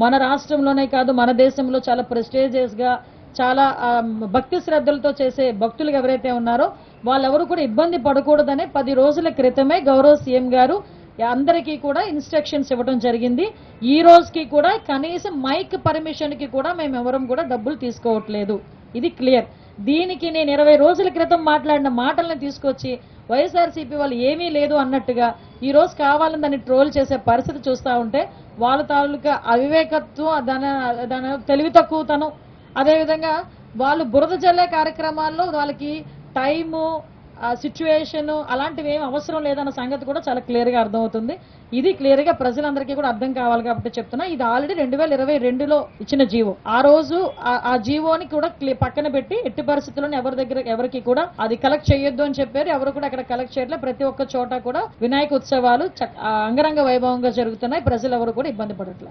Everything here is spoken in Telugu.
మన రాష్ట్రంలోనే కాదు మన దేశంలో చాలా ప్రెస్టీజియస్ గా చాలా భక్తి శ్రద్ధలతో చేసే భక్తులు ఎవరైతే ఉన్నారో వాళ్ళెవరు కూడా ఇబ్బంది పడకూడదనే 10 రోజుల క్రితమే గౌరవ సీఎం గారు అందరికీ కూడా ఇన్స్ట్రక్షన్స్ ఇవ్వడం జరిగింది. ఈ రోజుకి కూడా కనీసం మైక్ పర్మిషన్ కి కూడా మేము ఎవరం కూడా డబ్బులు తీసుకోవట్లేదు. ఇది క్లియర్. దీనికి నేను 20 రోజుల క్రితం మాట్లాడిన మాటలను తీసుకొచ్చి వైఎస్ఆర్సీపీ వాళ్ళు ఏమీ లేదు అన్నట్టుగా ఈ రోజు కావాలని దాన్ని ట్రోల్ చేసే పరిస్థితి చూస్తూ ఉంటే వాళ్ళ తాలూకా అవివేకత్వం దాని తెలివి తక్కువతనం, అదేవిధంగా వాళ్ళు బురద జల్లే కార్యక్రమాల్లో వాళ్ళకి టైము సిచ్యువేషన్ అలాంటివి ఏం అవసరం లేదన్న సంగతి కూడా చాలా క్లియర్ గా అర్థమవుతుంది. ఇది క్లియర్ గా ప్రజలందరికీ కూడా అర్థం కావాలి కాబట్టి చెప్తున్నా. ఇది ఆల్రెడీ 2022లో ఇచ్చిన జీవో. ఆ రోజు ఆ జీవోని కూడా పక్కన పెట్టి ఎట్టి పరిస్థితుల్లోనే ఎవరికి కూడా అది కలెక్ట్ చేయొద్దు అని చెప్పారు. ఎవరు కూడా అక్కడ కలెక్ట్ చేయట్లేదు. ప్రతి ఒక్క చోట కూడా వినాయక ఉత్సవాలు అంగరంగ వైభవంగా జరుగుతున్నాయి. ప్రజలు ఎవరు కూడా ఇబ్బంది పడట్లేదు.